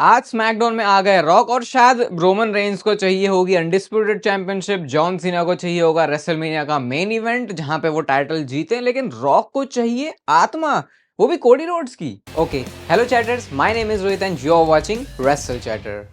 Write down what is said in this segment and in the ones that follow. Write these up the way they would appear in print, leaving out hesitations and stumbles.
आज स्मैकडाउन में आ गए रॉक और शायद रोमन रेंस को चाहिए होगी अनडिस्प्यूटेड चैंपियनशिप, जॉन सीना को चाहिए होगा रेसलमेनिया का मेन इवेंट जहां पे वो टाइटल जीते, लेकिन रॉक को चाहिए आत्मा, वो भी कोडी रोड्स की। Okay, hello chatters, my name is Rohit and you are watching Wrestle Chatter.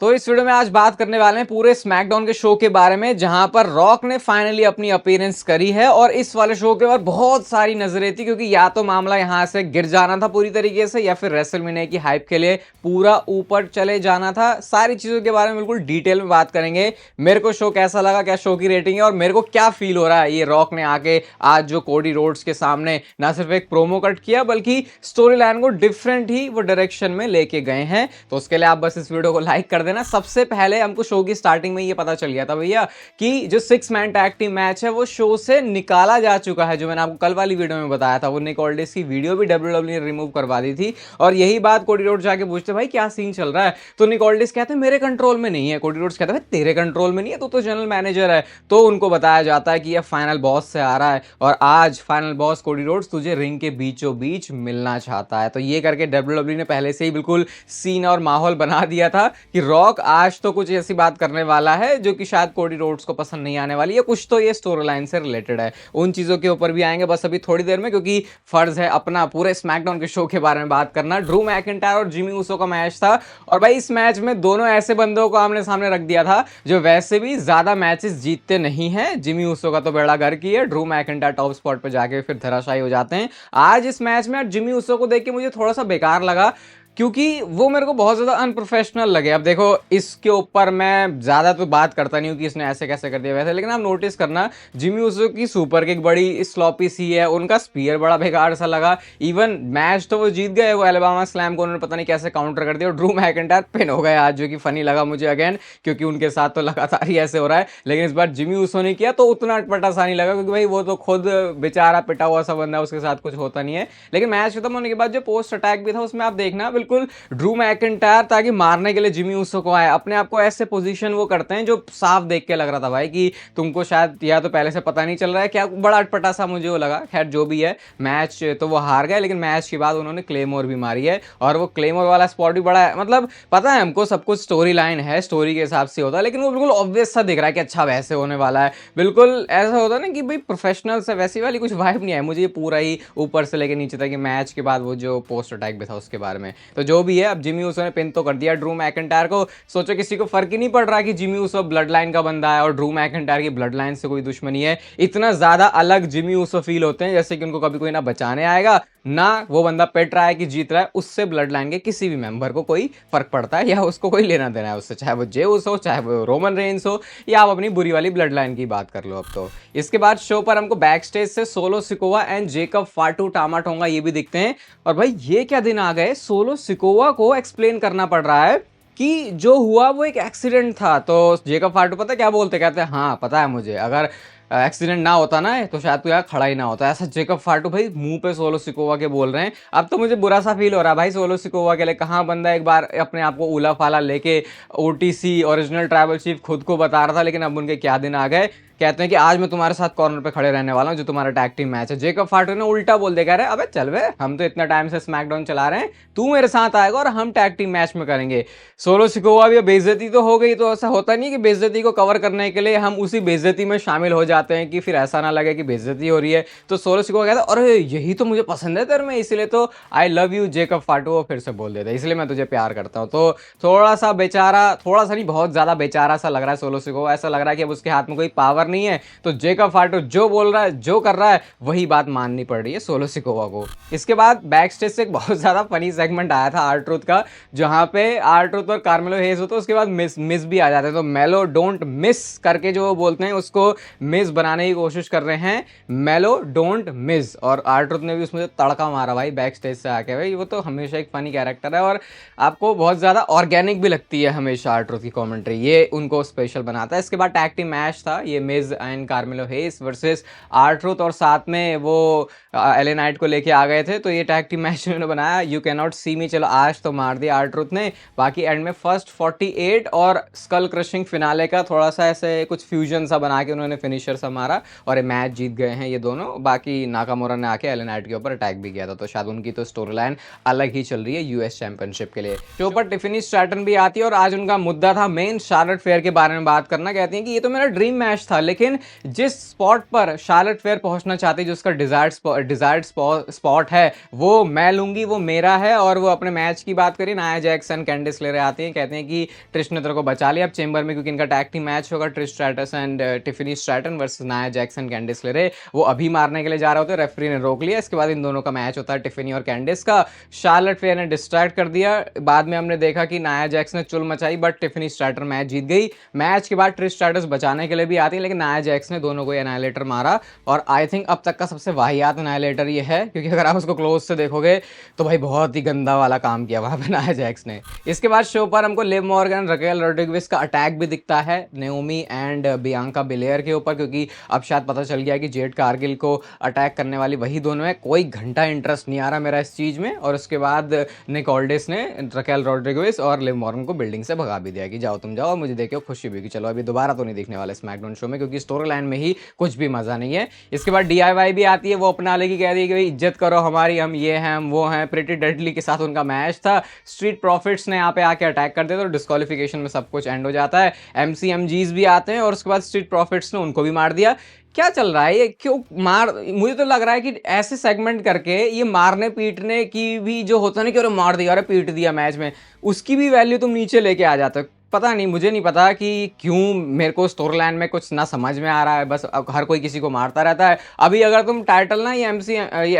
तो इस वीडियो में आज बात करने वाले हैं पूरे स्मैकडाउन के शो के बारे में, जहां पर रॉक ने फाइनली अपनी अपीयरेंस करी है। और इस वाले शो के बाद बहुत सारी नजरें थी, क्योंकि या तो मामला यहां से गिर जाना था पूरी तरीके से, या फिर रेसलमेनिया की हाइप के लिए पूरा ऊपर चले जाना था। सारी चीजों के बारे में बिल्कुल डिटेल में बात करेंगे। मेरे को शो कैसा लगा, क्या शो की रेटिंग है, और मेरे को क्या फील हो रहा है ये रॉक ने आके आज जो कोडी रोड्स के सामने ना सिर्फ एक प्रोमो कट किया, बल्कि स्टोरी लाइन को डिफरेंट ही वो डायरेक्शन में लेके गए हैं। तो उसके लिए आप बस इस वीडियो को लाइक कर देना। सबसे पहले हमको शो की स्टार्टिंग में ये पता चल गया था भैया कि जो 6 मैन टैग टीम मैच है वो शो से निकाला जा चुका है। जो मैंने आपको कल वाली वीडियो में बताया था, वो निक ऑल्डिस की वीडियो भी डब्ल्यूडब्ल्यू ने रिमूव करवा दी थी। और यही बात कोडी रोड्स जाके पूछते, भाई क्या सीन चल रहा है? तो निक ऑल्डिस कहते हैं मेरे कंट्रोल में नहीं है। कोडी रोड्स कहते हैं तेरे कंट्रोल में नहीं है, तो जनरल मैनेजर है। तो उनको बताया जाता है कि यह फाइनल बॉस से आ रहा है और आज फाइनल बॉस कोडी रोड्स तुझे रिंग के बीचों बीच मिलना चाहता है। तो ये करके डब्ल्यूडब्ल्यू ने पहले से ही बिल्कुल सीन और माहौल बना दिया था कि रॉक आज तो कुछ ऐसी बात करने वाला है जो कि शायद कोडी रोड्स को पसंद नहीं आने वाली है। कुछ तो ये स्टोरी लाइन से रिलेटेड है, उन चीजों के ऊपर भी आएंगे बस अभी थोड़ी देर में, क्योंकि फर्ज है अपना पूरे स्मैकडाउन के शो के बारे में बात करना। ड्रू मैकिंटायर और जिमी ऊसो का मैच था, और भाई इस मैच में दोनों ऐसे बंदों को आमने सामने रख दिया था जो वैसे भी ज्यादा मैचेस जीतते नहीं है। जिमी ऊसो का तो बेड़ा घर की है, ड्रू मैकिंटायर टॉप स्पॉट पे जाके फिर धराशायी हो जाते हैं। आज इस मैच में जिमी ऊसो को देख के मुझे थोड़ा सा बेकार लगा, क्योंकि वो मेरे को बहुत ज़्यादा अनप्रोफेशनल लगे। अब देखो, इसके ऊपर मैं ज़्यादा तो बात करता नहीं हूँ कि इसने ऐसे कैसे कर दिया वैसे, लेकिन आप नोटिस करना जिमी ऊसो की सुपर किक बड़ी स्लॉपी सी है, उनका स्पीयर बड़ा बेकार सा लगा। इवन मैच तो वो जीत गए, वो एलबामा स्लैम को उन्होंने पता नहीं कैसे काउंटर कर दिया, और ड्रू मैकिंटायर पिन हो गए आज, जो कि फनी लगा मुझे अगेन, क्योंकि उनके साथ तो लगातार ही ऐसे हो रहा है। लेकिन इस बार जिमी ऊसो ने किया तो उतना अटपटा सा नहीं लगा, क्योंकि भाई वो तो खुद बेचारा पिटा हुआ सा बंदा है, उसके साथ कुछ होता नहीं है। लेकिन मैच खत्म होने के बाद जो पोस्ट अटैक भी था, उसमें आप देखना बिल्कुल ड्रू मैकिंटायर ताकि मारने के लिए जिमी ऊसो को आए, अपने आप को ऐसे पोजीशन वो करते हैं जो साफ देख के लग रहा था भाई कि तुमको शायद या तो पहले से पता नहीं चल रहा है क्या। बड़ा अटपटा सा मुझे वो लगा। खैर जो भी है, मैच तो वो हार गए, लेकिन मैच के बाद उन्होंने क्लेमोर भी मारी है, और वो क्लेमोर वाला स्पॉट भी बड़ा है। मतलब पता है हमको सब कुछ स्टोरी लाइन है, स्टोरी के हिसाब से होता है, लेकिन वो बिल्कुल ऑब्वियस सा दिख रहा है कि अच्छा वैसे होने वाला है। बिल्कुल ऐसा होता है ना कि भाई प्रोफेशनल से वैसी वाली कुछ वाइब नहीं है मुझे। ये पूरा ही ऊपर से लेकर नीचे तक मैच के बाद वो जो पोस्ट अटैक भी था उसके बारे में। तो जो भी है, अब जिमी ऊसो ने पिन तो कर दिया ड्रू मैकिंटायर को। सोचो किसी को फर्क ही नहीं पड़ रहा कि जिमी ऊसो ब्लड लाइन का बंदा है और ड्रू मैकिंटायर की ब्लड लाइन से कोई दुश्मनी है। इतना ज्यादा अलग जिमी ऊसो फील होते हैं जैसे कि उनको कभी कोई ना बचाने आएगा, ना वो बंदा पिट रहा है कि जीत रहा है। उससे ब्लड लाइन के किसी भी मेंबर को कोई फर्क पड़ता है या उसको कोई लेना देना है उससे, चाहे वो जे ऊसो हो, चाहे वो रोमन रेंस हो, या आप अपनी बुरी वाली ब्लड लाइन की बात कर लो। अब तो इसके बाद शो पर हमको बैक स्टेज से Solo Sikoa and Jacob Fatu Tama Tonga ये भी दिखते हैं। और भाई ये क्या दिन आ गए, सोलो सिकोवा को एक्सप्लेन करना पड़ रहा है कि जो हुआ वो एक एक्सीडेंट था। तो जेकब फाटू पता क्या बोलते, कहते हैं हाँ पता है मुझे, अगर एक्सीडेंट ना होता ना तो शायद तो यार खड़ा ही ना होता। ऐसा जेकब फाटू भाई मुंह पे सोलो सिकोवा के बोल रहे हैं। अब तो मुझे बुरा सा फील हो रहा है भाई सोलो सिकोवा के लिए। कहाँ बंदा एक बार अपने आप को उला फाला लेके ओटीसी ओरिजिनल ट्राइबल चीफ खुद को बता रहा था, लेकिन अब उनके क्या दिन आ गए। कहते हैं कि आज मैं तुम्हारे साथ कॉर्नर पे खड़े रहने वाला हूं जो तुम्हारा टैग टीम मैच है। जेकब फाटू ने उल्टा बोल दे, कह रहे अबे चल बे, हम तो इतना टाइम से स्मैकडाउन चला रहे हैं, तू मेरे साथ आएगा और हम टैग टीम मैच में करेंगे। सोलो सिकोवा भी बेइज्जती तो हो गई, तो ऐसा होता नहीं कि बेइज्जती को कवर करने के लिए हम उसी बेइज्जती में शामिल हो जाते हैं कि फिर ऐसा ना लगे कि बेइज्जती हो रही है। तो सोलो सिकोवा कहता है अरे यही तो मुझे पसंद है तेरे में, इसलिए तो आई लव यू जेकब फाटू, वो फिर से बोल देता है इसलिए मैं तुझे प्यार करता हूँ। तो थोड़ा सा बेचारा, थोड़ा सा नहीं बहुत ज्यादा बेचारा सा लग रहा है सोलो सिकोवा। ऐसा लग रहा है कि अब उसके हाथ में कोई पावर नहीं है, तो जेकब फाटू जो बोल रहा है, जो कर रहा है, वही बात माननी पड़ रही है सोलो सिकोवा को। इसके बाद बैक स्टेज से एक बहुत ज्यादा फनी सेगमेंट आया था आर-ट्रूथ का, जहां पे आर-ट्रूथ और कार्मेलो हेज होते, उसके बाद मिस भी आ जाते हैं। तो मेलो डोंट मिस करके जो बोलते हैं उसको मिस बनाने की कोशिश कर रहे हैं, मेलो डोंट मिस। और आर-ट्रूथ ने भी उसमें तड़का मारा भाई बैक स्टेज से आके। भाई वो तो हमेशा एक फनी कैरेक्टर है और आपको बहुत ज्यादा ऑर्गेनिक भी लगती है हमेशा आर-ट्रूथ की कॉमेंट्री, ये उनको स्पेशल बनाता है। इसके बाद टैग टीम मैच था, ये Miz and Carmelo Hayes versus R Truth, और साथ में वो एले नाइट को लेके आ गए थे। तो ये टैग टीम मैच उन्होंने बनाया, यू कैन नॉट सी मी। चलो आज तो मार दिया आर-ट्रूथ ने, बाकी एंड में फर्स्ट 48 और स्कल क्रशिंग फिनाले का थोड़ा सा ऐसे कुछ फ्यूजन सा बना के उन्होंने फिनिशर सब मारा और ये मैच जीत गए हैं ये दोनों। बाकी नाकामुरा ने आके एलन नाइट के ऊपर अटैक भी किया था, तो शायद उनकी तो स्टोरी लाइन अलग ही चल रही है यूएस चैंपियनशिप के लिए। शो पर टिफिनी स्ट्रैटन भी आती है और आज उनका मुद्दा था मेन शार्लेट फेयर के बारे में बात करना। कहती हैं कि ये तो मेरा ड्रीम मैच था, लेकिन जिस स्पॉट पर शार्लेट फेयर पहुंचना चाहती है, जो उसका डिजायर्ड स्पॉट है, वो मैं लूंगी, वो मेरा है। और वो अपने मैच की बात करी, नाया जैक्स एंड कैंडिस ले रहे आते हैं, कहते हैं कि ट्रिश ने तेरे को बचा लिया अब चेंबर में, क्योंकि इनका टैग टीम मैच होगा Trish Stratus and Tiffany Stratton versus Nia Jax and Candice LeRae. वो अभी मारने के लिए जा रहे होते, रेफरी ने रोक लिया। इसके बाद इन दोनों का मैच होता है टिफिनी और कैंडिस का। शार्लेट फेयर ने डिस्ट्रैक्ट कर दिया। बाद में हमने देखा कि नाया जैक्स ने चुल मचाई, बट टिफिनी स्ट्रैटन मैच जीत गई। मैच के बाद ट्रिश स्ट्रैटस बचाने के लिए भी आती है, लेकिन नाया जैक्स ने दोनों को एनाइलेटर मारा। और आई थिंक अब तक का सबसे वाहियात एनाइलेटर ये है, क्योंकि अगर आप उसको क्लोज से देखोगे तो भाई बहुत ही गंदा वाला काम किया वहां पे नाया जैक्स ने। इसके बाद शो पर हमको लिव मॉर्गन, रकेल रोड्रिग्विस का अटैक भी दिखता है नेओमी एंड बियांका बिलेयर के ऊपर, क्योंकि अब शायद पता चल गया कि जेड कारगिल को अटैक करने वाली वही दोनों है। कोई घंटा इंटरेस्ट नहीं आ रहा मेरा इस चीज में। और उसके बाद निक ऑल्डिस ने रकेल रोड्रिग्विस और लिव मॉर्गन को बिल्डिंग से भगा भी दिया कि जाओ तुम जाओ। और मुझे देखे खुशी भी कि चलो अभी दोबारा तो नहीं देखने वाले स्मैकडाउन शो में, क्योंकि स्टोरी लाइन में ही कुछ भी मजा नहीं है। इसके बाद DIY भी आती है, वो अपना लेगी, कह रही है कि भाई इज्जत करो हमारी, हम ये हैं हम वो हैं। प्रिटी डेडली के साथ उनका मैच था, स्ट्रीट प्रॉफिट्स ने यहाँ पे आके अटैक कर दिया, तो डिस्क्वालिफिकेशन में सब कुछ एंड हो जाता है। MCMGs भी आते हैं और उसके बाद स्ट्रीट प्रॉफिट्स ने उनको भी मार दिया। क्या चल रहा है ये, क्यों मार, मुझे तो लग रहा है कि ऐसे सेगमेंट करके ये मारने पीटने की भी जो होता है ना कि अरे मार दिया, अरे पीट दिया मैच में, उसकी भी वैल्यू तुम नीचे लेके आ जाते हो। पता नहीं, मुझे नहीं पता कि क्यों मेरे को स्टोरी लाइन में कुछ ना समझ में आ रहा है, बस अब हर कोई किसी को मारता रहता है। अभी अगर तुम टाइटल ना ये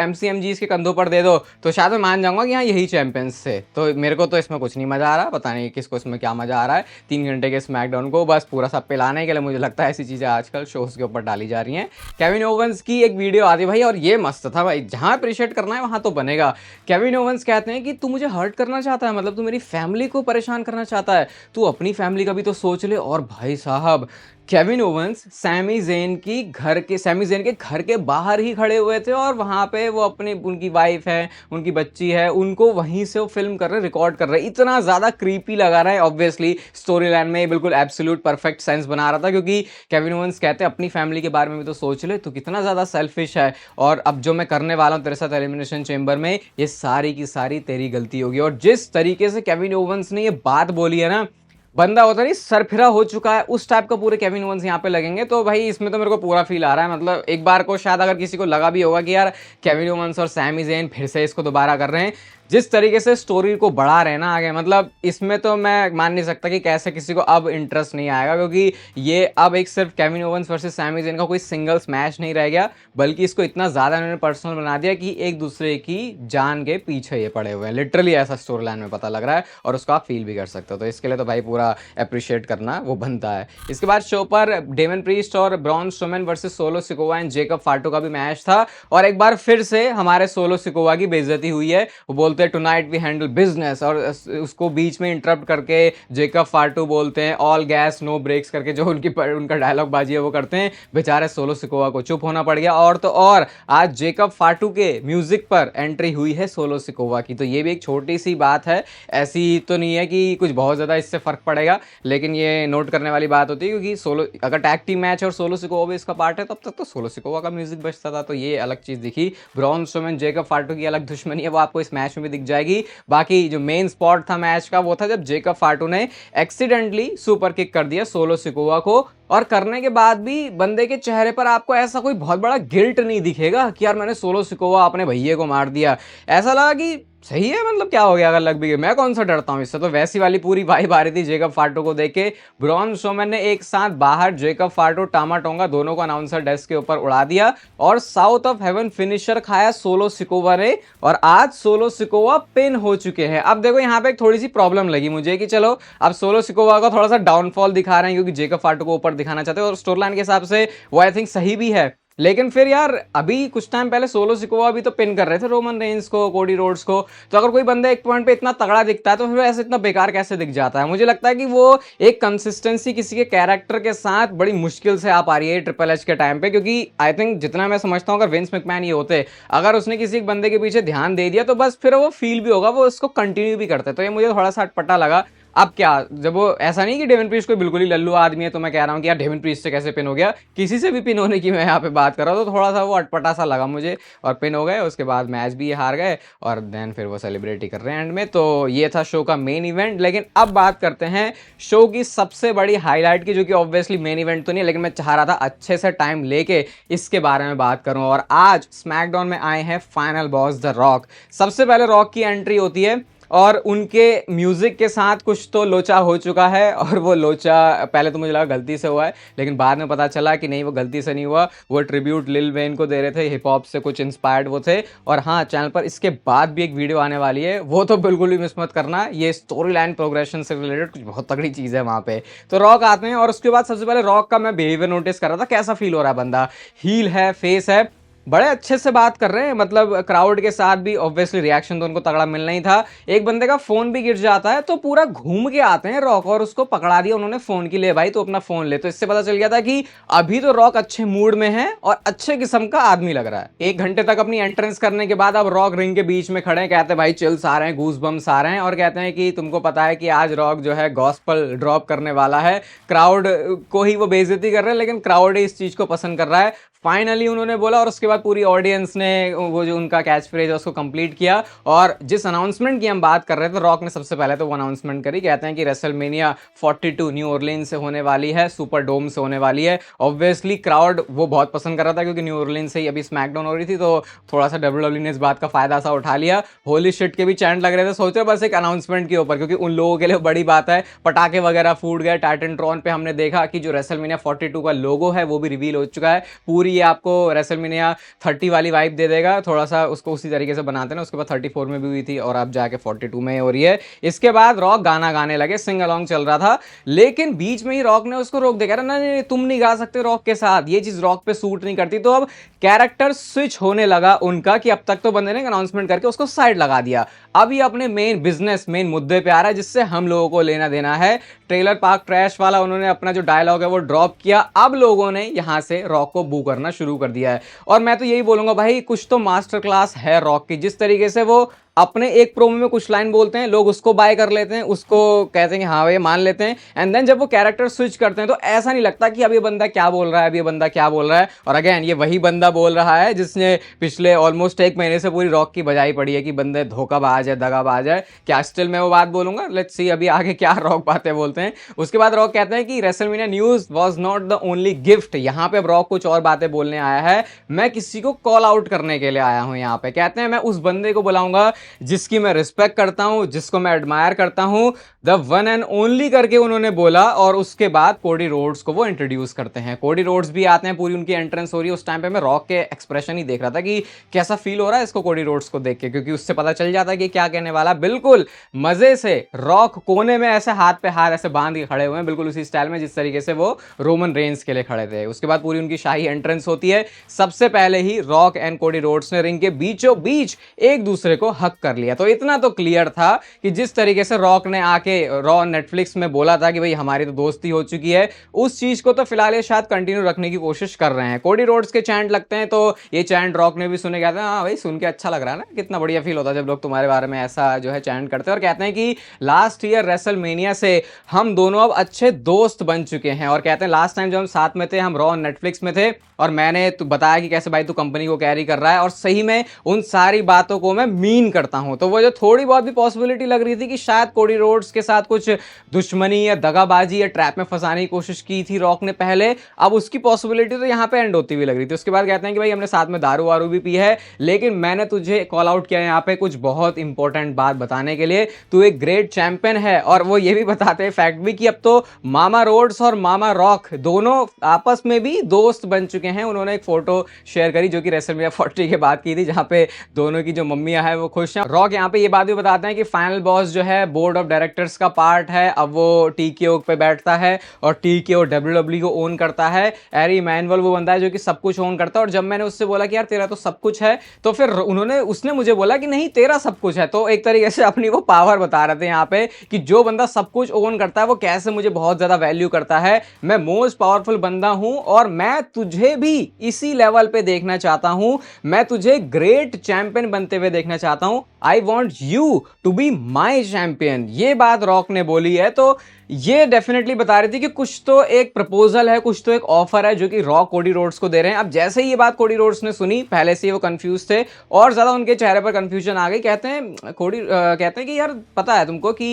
MCMGs के कंधों पर दे दो तो शायद मैं मान जाऊंगा कि हाँ यही चैंपियंस थे। तो मेरे को तो इसमें कुछ नहीं मजा आ रहा, पता नहीं किसको इसमें क्या मजा आ रहा है। 3 घंटे के स्मैकडाउन को बस पूरा सब पिलाने के लिए मुझे लगता है ऐसी चीजें आजकल शोज के ऊपर डाली जा रही हैं। केविन ओवेंस की एक वीडियो आती भाई, और ये मस्त था भाई, जहां अप्रिशिएट करना है वहां तो बनेगा। केविन ओवेंस कहते हैं कि तू मुझे हर्ट करना चाहता है, मतलब तू मेरी फैमिली को परेशान करना चाहता है, तू अपनी फैमिली का भी तो सोच ले। और भाई साहब केविन ओवेंस सैमी ज़ेन के घर के बाहर ही खड़े हुए थे, और वहां पे वो अपनी उनकी वाइफ है, उनकी बच्ची है, उनको वहीं से वो फिल्म कर रहे, रिकॉर्ड कर रहे। इतना ज्यादा क्रीपी लगा रहा है। ऑब्वियसली स्टोरी लाइन में बिल्कुल एब्सोल्यूट परफेक्ट सेंस बना रहा था, क्योंकि केविन ओवेंस कहते हैं अपनी फैमिली के बारे में भी तो सोच ले, तू कितना ज्यादा सेल्फिश है, और अब जो मैं करने वाला हूं तेरे साथ एलिमिनेशन चेंबर में, ये सारी की सारी तेरी गलती होगी। और जिस तरीके से केविन ओवेंस ने ये बात बोली है ना, बंदा होता नहीं सरफिरा हो चुका है, उस टाइप का पूरे केविन ओवेंस यहाँ पे लगेंगे। तो भाई इसमें तो मेरे को पूरा फील आ रहा है। मतलब एक बार को शायद अगर किसी को लगा भी होगा कि यार केविन ओवेंस और सैमी ज़ेन फिर से इसको दोबारा कर रहे हैं, जिस तरीके से स्टोरी को बढ़ा रहे हैं ना आगे, मतलब इसमें तो मैं मान नहीं सकता कि कैसे किसी को अब इंटरेस्ट नहीं आएगा, क्योंकि ये अब एक सिर्फ Kevin Owens versus Sami Zayn का कोई सिंगल्स मैच नहीं रह गया, बल्कि इसको इतना ज़्यादा इन्होंने पर्सनल बना दिया कि एक दूसरे की जान के पीछे ये पड़े हुए हैं। लिटरली ऐसा स्टोरी लाइन में पता लग रहा है, और उसको आप फील भी कर सकते हो। तो इसके लिए तो भाई पूरा अप्रिशिएट करना वो बनता है। इसके बाद शो पर डेमन प्रीस्ट और Braun Strowman versus solo Sikoa and Jacob फाटू का भी मैच था, और एक बार फिर से हमारे सोलो सिकोवा की बेइज्जती हुई है। वो बोलते टुनाइट वी हैंडल बिजनेस, और उसको बीच में इंटरप्ट करके जेकब फाटू बोलते हैं ऑल गैस नो ब्रेक्स करके, जो उनका डायलॉग बाजी है वो करते हैं। बेचारे सोलो सिकोवा को चुप होना पड़ गया। और तो और आज जेकब फाटू के म्यूजिक पर एंट्री हुई है सोलो सिकोवा की, तो ये भी एक छोटी सी बात है, ऐसी तो नहीं है कि कुछ बहुत ज्यादा इससे फर्क पड़ेगा, लेकिन ये नोट करने वाली बात होती है, क्योंकि सोलो अगर टैग टीम मैच और सोलो सिकोवा भी इसका पार्ट है, तब तक तो सोलो सिकोवा का म्यूजिक बजता था, तो ये अलग चीज दिखी। ब्रॉन स्ट्रोमैन जेकब फाटू की अलग दुश्मनी है, वो आपको इस मैच में भी दिख जाएगी। बाकी जो मेन स्पॉट था मैच का, वो था जब जेकब फाटू ने एक्सीडेंटली सुपर किक कर दिया सोलो सिकोवा को, और करने के बाद भी बंदे के चेहरे पर आपको ऐसा कोई बहुत बड़ा गिल्ट नहीं दिखेगा कि यार मैंने सोलो सिकोवा अपने भैये को मार दिया। ऐसा लगा कि सही है, मतलब क्या हो गया अगर लग भी गया, मैं कौन सा डरता हूं इससे। तो वैसी वाली पूरी वाइब आ रही थी जेकब फाटू को देख के। ब्रॉन स्ट्रोमैन ने एक साथ बाहर जेकब फाटू टामा टोंगा दोनों को अनाउंसर डेस्क के ऊपर उड़ा दिया, और साउथ ऑफ हेवन फिनिशर खाया सोलो सिकोवा ने, और आज सोलो सिकोवा पिन हो चुके हैं। अब देखो यहाँ पे एक थोड़ी सी प्रॉब्लम लगी मुझे कि चलो अब सोलो सिकोवा का थोड़ा सा डाउनफॉल दिखा रहे हैं, क्योंकि जेकब फाटू को ऊपर दिखाना चाहते हैं, और स्टोरी लाइन के हिसाब से वो आई थिंक सही भी है। लेकिन फिर यार अभी कुछ टाइम पहले सोलो सिकोवा भी तो पिन कर रहे थे रोमन रेंस को, कोडी रोड्स को, तो अगर कोई बंदा एक पॉइंट पे इतना तगड़ा दिखता है तो फिर ऐसे इतना बेकार कैसे दिख जाता है। मुझे लगता है कि वो एक कंसिस्टेंसी किसी के कैरेक्टर के साथ बड़ी मुश्किल से आ पा रही है ट्रिपल एच के टाइम पे, क्योंकि आई थिंक जितना मैं समझता हूँ अगर विंस मैकमैन ये होते, अगर उसने किसी एक बंदे के पीछे ध्यान दे दिया तो बस फिर वो फील भी होगा, वो उसको कंटिन्यू भी करते। तो ये मुझे थोड़ा सा अटपटा लगा। अब क्या, जब वो ऐसा नहीं कि डेविन प्रीस्ट कोई बिल्कुल ही लल्लू आदमी है तो मैं कह रहा हूँ कि यार डेविन प्रीस्ट से कैसे पिन हो गया, किसी से भी पिन होने की मैं यहाँ पे बात कर रहा हूँ, तो थोड़ा सा वो अटपटा सा लगा मुझे और पिन हो गए। उसके बाद मैच भी हार गए और देन फिर वो सेलिब्रिटी कर रहे हैं एंड में। तो ये था शो का मेन इवेंट। लेकिन अब बात करते हैं शो की सबसे बड़ी हाईलाइट की, जो कि ऑब्वियसली मेन इवेंट तो नहीं है, लेकिन मैं चाह रहा था अच्छे से टाइम लेके इसके बारे में बात करूं। और आज स्मैकडाउन में आए हैं फाइनल बॉस द रॉक। सबसे पहले रॉक की एंट्री होती है और उनके म्यूजिक के साथ कुछ तो लोचा हो चुका है, और वो लोचा पहले तो मुझे लगा गलती से हुआ है, लेकिन बाद में पता चला कि नहीं, वो गलती से नहीं हुआ, वो ट्रिब्यूट लिल वेन को दे रहे थे, हिप हॉप से कुछ इंस्पायर्ड वो थे। और हाँ, चैनल पर इसके बाद भी एक वीडियो आने वाली है, वो तो बिल्कुल भी मिस मत करना, ये स्टोरी लाइन प्रोग्रेशन से रिलेटेड कुछ बहुत तगड़ी चीज़ है वहाँ पे। तो रॉक आते हैं और उसके बाद सबसे पहले रॉक का मैं बिहेवियर नोटिस कर रहा था, कैसा फील हो रहा है बंदा, हील है, फेस है, बड़े अच्छे से बात कर रहे हैं, मतलब क्राउड के साथ भी ऑब्वियसली रिएक्शन तो उनको तगड़ा मिलना ही था। एक बंदे का फोन भी गिर जाता है तो पूरा घूम के आते हैं रॉक और उसको पकड़ा दिया उन्होंने फोन की, ले भाई तो अपना फोन ले। तो इससे पता चल गया था कि अभी तो रॉक अच्छे मूड में है और अच्छे किस्म का आदमी लग रहा है। 1 घंटे तक अपनी एंट्रेंस करने के बाद अब रॉक रिंग के बीच में खड़े हैं, कहते हैं भाई चिल्स आ रहे हैं, गूज बम्स आ रहे हैं, और कहते हैं कि तुमको पता है कि आज रॉक जो है गॉस्पल ड्रॉप करने वाला है। क्राउड को ही वो बेइज्जती कर रहे हैं, लेकिन क्राउड ही इस चीज को पसंद कर रहा है, फाइनली उन्होंने बोला। और उसके बाद पूरी ऑडियंस ने वो जो उनका कैच फ्रेज है उसको कंप्लीट किया। और जिस अनाउंसमेंट की हम बात कर रहे थे, रॉक ने सबसे पहले तो वो अनाउंसमेंट करी, कहते हैं कि रेसलमेनिया 42 न्यू ऑरलीन्स से होने वाली है, सुपर डोम से होने वाली है। ऑब्वियसली क्राउड वो बहुत पसंद कर रहा था, क्योंकि न्यू ऑरलीन्स से ही अभी स्मैकडाउन हो रही थी, तो थोड़ा सा WWE ने इस बात का फायदा सा उठा लिया। होली शिट के भी चैंट लग रहे थे, सोच रहे बस एक अनाउंसमेंट के ऊपर, क्योंकि उन लोगों के लिए बड़ी बात है। पटाखे वगैरह फूट गए, टाइटनट्रॉन पे हमने देखा कि जो रेसलमेनिया 42 का लोगो है वो भी रिवील हो चुका है। पूरी ये आपको रेसलमेनिया 30 वाली वाइब दे देगा, थोड़ा सा उसको उसी तरीके से बनाते हैं। उसके बाद 34 में भी हुई थी और अब जाके 42 में हो रही है। इसके बाद रॉक गाना गाने लगे, सिंग अलोंग चल रहा था, लेकिन बीच में ही रॉक ने उसको रोक दिया, नहीं नहीं तुम नहीं गा सकते रॉक के साथ, ये चीज रॉक पे सूट नहीं करती। तो अब कैरेक्टर स्विच होने लगा उनका, कि अब तक तो बंदे ने अनाउंसमेंट करके उसको साइड लगा दिया, अब ये अपने मेन बिजनेस मेन मुद्दे पे आ रहा है, जिससे हम लोगों को लेना देना है। ट्रेलर पार्क ट्रैश वाला उन्होंने अपना जो डायलॉग है वो ड्रॉप किया, अब लोगों ने यहां से रॉक को बू करना शुरू कर दिया है। और मैं तो यही बोलूंगा भाई, कुछ तो मास्टर क्लास है रॉक की, जिस तरीके से वो अपने एक प्रोमो में कुछ लाइन बोलते हैं, लोग उसको बाय कर लेते हैं, उसको कहते हैं कि हाँ भाई मान लेते हैं, एंड देन जब वो कैरेक्टर स्विच करते हैं तो ऐसा नहीं लगता कि अब ये बंदा क्या बोल रहा है, अब ये बंदा क्या बोल रहा है। और अगेन ये वही बंदा बोल रहा है जिसने पिछले ऑलमोस्ट 1 महीने से पूरी रॉक की बजाई पड़ी है कि बंदे धोखाबाज है, दगाबाज है। क्या स्टिल मैं वो बात बोलूंगा, लेट्स सी अभी आगे क्या रॉक बातें बोलते हैं। उसके बाद रॉक कहते हैं कि WrestleMania news was not the only gift. यहां पे अब रॉक कुछ और बातें बोलने आया है, मैं किसी को कॉल आउट करने के लिए आया हूं यहां पे। कहते हैं मैं उस बंदे को बुलाऊंगा जिसकी मैं रिस्पेक्ट करता हूं, जिसको मैं एडमायर करता हूं, द वन एंड ओनली करके उन्होंने बोला। और उसके बाद कोडी रोड्स को वो इंट्रोड्यूस करते हैं, कोडी रोड्स भी आते हैं, पूरी उनकी एंट्रेंस हो रही है। उस टाइम पे मैं रॉक के एक्सप्रेशन ही देख रहा था कि कैसा फील हो रहा है इसको कोडी रोड्स को देख के, क्योंकि उससे पता चल जाता है कि क्या कहने वाला। बिल्कुल मजे से रॉक कोने में ऐसे हाथ पे हाथ ऐसे बांध के खड़े हुए हैं, बिल्कुल उसी स्टाइल में जिस तरीके से वो रोमन रेंस के लिए खड़े थे। उसके बाद पूरी उनकी शाही एंट्रेंस होती है। सबसे पहले ही रॉक एंड कोडी रोड्स ने रिंग के बीचों बीच एक दूसरे को हक कर लिया। तो इतना तो क्लियर था कि जिस तरीके से रॉक ने आके रॉ नेटफ्लिक्स में बोला था कि भाई हमारी तो दोस्ती हो चुकी है, उस चीज को तो फिलहाल ये शायद कंटिन्यू रखने की कोशिश कर रहे हैं। कोडी रोड्स के चैंट लगते हैं, तो ये चैंट रॉक ने भी सुने, कहते हैं हाँ भाई सुन के अच्छा लग रहा है ना, कितना बढ़िया फील होता है जब लोग तुम्हारे बारे में ऐसा जो है चैंट करते हैं। और कहते हैं कि लास्ट ईयर रेसलमेनिया से हम दोनों अब अच्छे दोस्त बन चुके हैं। और कहते हैं लास्ट टाइम जब हम साथ में थे, हम रॉ नेटफ्लिक्स में थे और मैंने तो बताया कि कैसे भाई तू कंपनी को कैरी कर रहा है, और सही में उन सारी बातों को मैं मीन करता हूं। तो वो जो थोड़ी बहुत भी पॉसिबिलिटी लग रही थी कि शायद कोडी रोड्स के साथ कुछ दुश्मनी या दगाबाजी या ट्रैप में फंसाने की कोशिश की थी रॉक ने पहले, अब उसकी पॉसिबिलिटी तो यहां पे एंड होती हुई लग रही थी। उसके बाद कहते हैं कि भाई हमने साथ में दारू वारू भी पी है, लेकिन मैंने तुझे कॉल आउट किया यहां पे कुछ बहुत इंपॉर्टेंट बात बताने के लिए, तू एक ग्रेट चैंपियन है। और वो ये भी बताते हैं फैक्ट भी कि अब तो मामा रोड्स और मामा रॉक दोनों आपस में भी दोस्त बन चुके हैं। उन्होंने एक फोटो शेयर करी जो कि रेसलमेनिया 40 के बाद की थी, जहां पे दोनों की जो मम्मियां हैं वो खुश हैं। रॉक यहाँ पे ये बात भी बताते हैं कि फाइनल बॉस जो है बोर्ड ऑफ डायरेक्टर्स का पार्ट है, अब वो टीकेओ पे बैठता है और टीकेओ डब्ल्यूडब्ल्यू को ओन करता है। एरी मैनुअल वो बंदा है जो कि सब कुछ ओन करता है। और जब मैंने उससे बोला कि यार तेरा तो सब कुछ है, तो फिर उसने मुझे बोला कि नहीं तेरा सब कुछ है। तो एक तरीके से अपनी वो पावर बता रहे थे यहाँ पे कि जो बंदा सब कुछ ओन करता है वो कैसे मुझे बहुत ज्यादा वैल्यू करता है। मैं मोस्ट पावरफुल बंदा हूं और मैं तुझे भी इसी लेवल पे देखना चाहता हूं, मैं तुझे ग्रेट चैंपियन बनते हुए देखना चाहता हूं। I want you to be my champion. ये बात रॉक ने बोली है, तो ये डेफिनेटली बता रही थी कि कुछ तो एक प्रपोजल है, कुछ तो एक ऑफर है जो कि रॉक कोडी रोड्स को दे रहे हैं। अब जैसे ही ये बात कोडी रोड्स ने सुनी, पहले से ही वो कंफ्यूज थे और ज्यादा उनके चेहरे पर कंफ्यूजन आ गई। कहते हैं कि यार पता है तुमको कि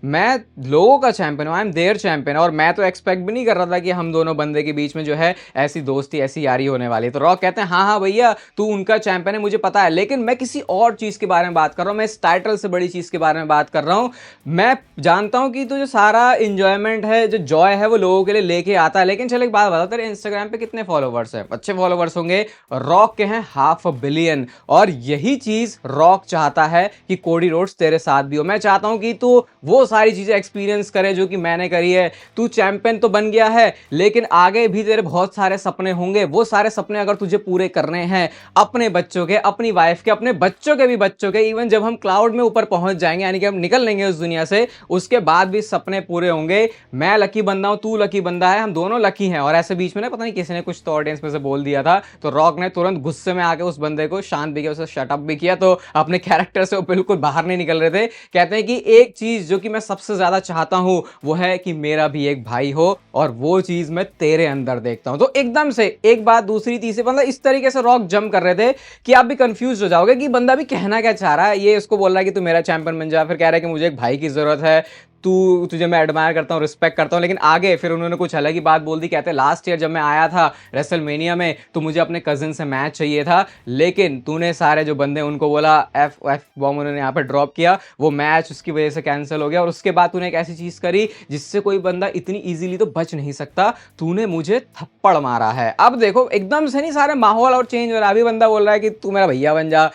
मैं लोगों का चैंपियन हूं, आई एम देयर चैंपियन, और मैं तो एक्सपेक्ट भी नहीं कर रहा था कि हम दोनों बंदे के बीच में जो है ऐसी दोस्ती, ऐसी यारी होने वाली है। तो रॉक कहते हैं हाँ हाँ भैया, तू उनका चैंपियन है, मुझे पता है, लेकिन मैं किसी और चीज के बारे में बात कर रहा हूं, मैं इस टाइटल से बड़ी चीज के बारे में बात कर रहा हूं। मैं जानता हूं कि तू जो सारा इंजॉयमेंट है, जो जॉय है, वो लोगों के लिए लेके आता है, लेकिन चल एक बात बता, तेरे इंस्टाग्राम पे कितने फॉलोवर्स हैं? अच्छे फॉलोवर्स होंगे, रॉक के हैं 500 मिलियन, और यही चीज रॉक चाहता है कि कोडी रोड्स तेरे साथ भी हो। मैं चाहता हूं कि तू वो सारी चीजें एक्सपीरियंस करे जो कि मैंने करी है। तू चैंपियन तो बन गया है, लेकिन आगे भी तेरे बहुत सारे सपने होंगे। वो सारे सपने अगर तुझे पूरे करने हैं, अपने बच्चों के, अपनी वाइफ के, अपने बच्चों के भी बच्चों के, इवन जब हम क्लाउड में ऊपर पहुंच जाएंगे, यानी कि हम निकल लेंगे उस दुनिया से, उसके बाद भी सपने पूरे होंगे। मैं लकी बंदा हूं, तू लकी बंदा है, हम दोनों लकी हैं। और ऐसे बीच में ना पता नहीं किसी ने कुछ तो ऑडियंस में से बोल दिया था, तो रॉक ने तुरंत गुस्से में आके उस बंदे को शांत भी किया, उसे शट अप भी किया। तो अपने कैरेक्टर से वो बिल्कुल बाहर नहीं निकल रहे थे। कहते हैं कि एक चीज जो कि मैं सबसे ज्यादा चाहता हूं वो है कि मेरा भी एक भाई हो, और वो चीज मैं तेरे अंदर देखता हूं। तो एकदम से एक बात दूसरी तीसरी, मतलब इस तरीके से रॉक जंप कर रहे थे कि आप भी कंफ्यूज हो जाओगे कि बंदा भी कहना क्या चाह रहा है। ये इसको बोल रहा है कि तू मेरा चैंपियन बन जा, फिर कह रहा है कि मुझे एक भाई की जरूरत है, तुझे मैं एडमायर करता हूं, रिस्पेक्ट करता हूं, लेकिन आगे फिर उन्होंने कुछ अलग ही बात बोल दी। कहते हैं लास्ट ईयर जब मैं आया था रेसलमेनिया में, तो मुझे अपने कजिन से मैच चाहिए था, लेकिन तूने सारे जो बंदे उनको बोला एफ एफ बॉम्ब, उन्होंने यहाँ पर ड्रॉप किया, वो मैच उसकी वजह से कैंसिल हो गया। और उसके बाद तूने एक ऐसी चीज करी जिससे कोई बंदा इतनी इजीली तो बच नहीं सकता, तूने मुझे थप्पड़ मारा है। अब देखो एकदम से नहीं सारे माहौल और चेंज हो रहा है। अभी बंदा बोल रहा है कि तू मेरा भैया बन जा,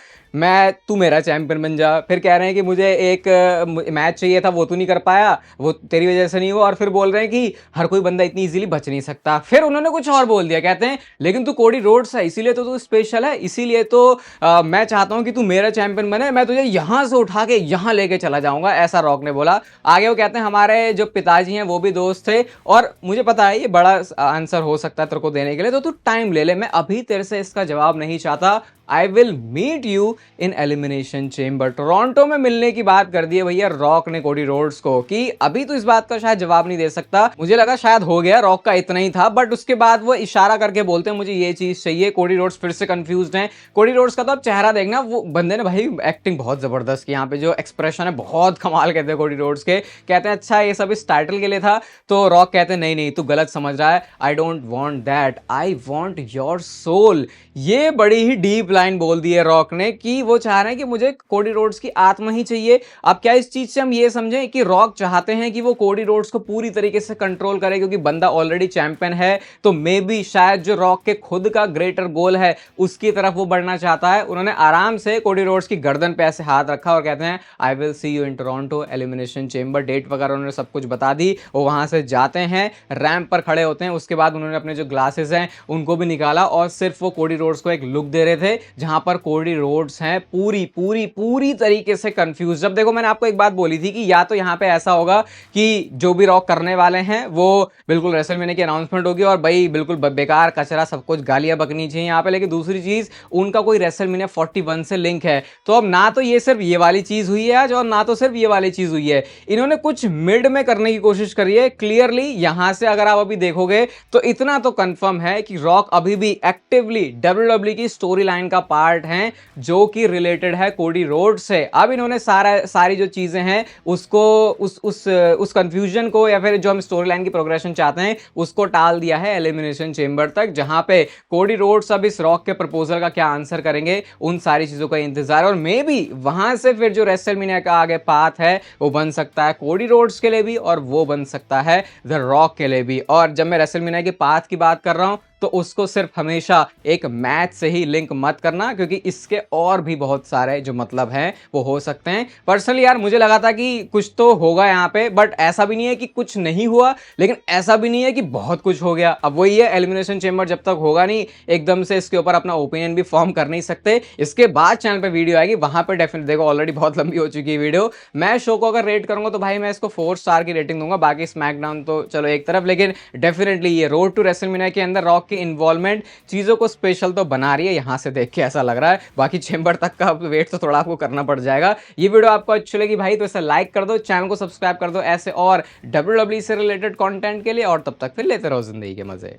तू मेरा चैंपियन बन जा, फिर कह रहे हैं कि मुझे एक मैच चाहिए था, वो तू नहीं कर पाया, वो तेरी वजह से नहीं हुआ, और फिर बोल रहे हैं कि हर कोई बंदा इतनी इजीली बच नहीं सकता। फिर उन्होंने कुछ और बोल दिया, कहते हैं लेकिन तू कोडी रोड्स है, इसीलिए तो तू स्पेशल है, इसीलिए तो मैं चाहता हूं कि तू मेरा चैंपियन बने, मैं तुझे यहां से उठा के यहां लेके चला जाऊंगा, ऐसा रॉक ने बोला। आगे वो कहते हैं हमारे जो पिताजी हैं वो भी दोस्त थे, और मुझे पता है ये बड़ा आंसर हो सकता है तेरे को देने के लिए, तो तू टाइम ले ले, मैं अभी तेरे से इसका जवाब नहीं चाहता। I will meet you in Elimination Chamber. Toronto में मिलने की बात कर दी है भैया रॉक ने कोडी रोड्स को, कि अभी तो इस बात का शायद जवाब नहीं दे सकता। मुझे लगा शायद हो गया, रॉक का इतना ही था, बट उसके बाद वो इशारा करके बोलते हैं मुझे ये चीज चाहिए। कोडी रोड्स फिर से कंफ्यूज्ड हैं। कोडी रोड्स का तो अब चेहरा देखना, वो बंदे ने भाई एक्टिंग बहुत जबरदस्त की, यहाँ पे जो एक्सप्रेशन है बहुत कमाल कहते हैं कोडी रोड्स के। कहते हैं अच्छा ये सब इस टाइटल के लिए था, तो रॉक कहते हैं नहीं नहीं तू गलत समझ रहा है, I don't want that, I want your soul. ये बड़ी ही डीप लाइन बोल दी है रॉक ने कि वो चाह रहे हैं कि मुझे कोडी रोड्स की आत्मा ही चाहिए। अब क्या इस चीज से हम ये समझें कि रॉक चाहते हैं कि वो कोडी रोड्स को पूरी तरीके से कंट्रोल करे, क्योंकि बंदा ऑलरेडी चैंपियन है, तो मे बी शायद जो रॉक के खुद का ग्रेटर गोल है उसकी तरफ वो बढ़ना चाहता है। उन्होंने आराम से कोडी रोड्स की गर्दन पे ऐसे हाथ रखा और कहते हैं I will see you in Toronto Elimination Chamber. Date वगैरह उन्होंने सब कुछ बता दी। वो वहां से जाते हैं, रैंप पर खड़े होते हैं, उसके बाद उन्होंने अपने जो ग्लासेस हैं उनको भी निकाला और सिर्फ वो कोडी रोड्स को एक लुक दे रहे थे, जहां पर कोडी रोड्स हैं पूरी पूरी पूरी तरीके से कंफ्यूज। जब देखो मैंने आपको एक बात बोली थी कि या तो यहां पे ऐसा होगा कि जो भी रॉक करने वाले हैं वो बिल्कुल रेसलमेनिया की अनाउंसमेंट होगी और भाई बिल्कुल बेकार कचरा सब कुछ गालियां बकनी चाहिए यहां पे, लेकिन दूसरी चीज उनका कोई रेसलमेनिया 41 से लिंक है। तो अब ना तो ये सिर्फ ये वाली चीज हुई है आज, और ना तो सिर्फ ये वाली चीज हुई है, इन्होंने कुछ मिड में करने की कोशिश करी है। क्लियरली यहां से अगर आप अभी देखोगे तो इतना तो कंफर्म है कि रॉक अभी भी एक्टिवली WWE की स्टोरी लाइन का पार्ट है जो कि रिलेटेड है कोडी रोड्स से। अब इन्होंने सारी जो चीजें हैं उसको उस कंफ्यूजन को या फिर जो हम स्टोरी लाइन की प्रोग्रेशन चाहते हैं उसको टाल दिया है एलिमिनेशन चेंबर तक, जहां पे कोडी रोड्स अब इस रॉक के प्रपोजल का क्या आंसर करेंगे उन सारी चीजों का इंतजार। और मे बी वहां से फिर जो रेसलमेनिया का आगे पाथ है वो बन सकता है कोडी रोड्स के लिए भी और वो बन सकता है द रॉक के लिए भी। और जब मैं रेसलमेनिया के पाथ की बात कर रहा हूं तो उसको सिर्फ हमेशा एक मैच से ही लिंक मत करना, क्योंकि इसके और भी बहुत सारे जो मतलब हैं वो हो सकते हैं। पर्सनली यार मुझे लगा था कि कुछ तो होगा यहाँ पे, बट ऐसा भी नहीं है कि कुछ नहीं हुआ, लेकिन ऐसा भी नहीं है कि बहुत कुछ हो गया। अब वही है, एलिमिनेशन चेंबर जब तक होगा नहीं एकदम से इसके ऊपर अपना ओपिनियन भी फॉर्म कर नहीं सकते। इसके बाद चैनल पे वीडियो आएगी, वहां पे डेफिनेट देखो, ऑलरेडी बहुत लंबी हो चुकी है वीडियो। मैं शो को अगर रेट करूंगा तो भाई मैं इसको 4 स्टार की रेटिंग दूंगा, बाकी स्मैकडाउन तो चलो एक तरफ, लेकिन डेफिनेटली ये रोड टू रेसलमेनिया के अंदर रॉक की इन्वॉल्वमेंट चीज़ों को स्पेशल तो बना रही है, यहाँ से देख के ऐसा लग रहा है। बाकी चेंबर तक का वेट तो थोड़ा आपको करना पड़ जाएगा। ये वीडियो आपको अच्छी लगी भाई तो इसे लाइक कर दो, चैनल को सब्सक्राइब कर दो ऐसे और WWE से रिलेटेड कंटेंट के लिए, और तब तक फिर लेते रहो जिंदगी के मजे।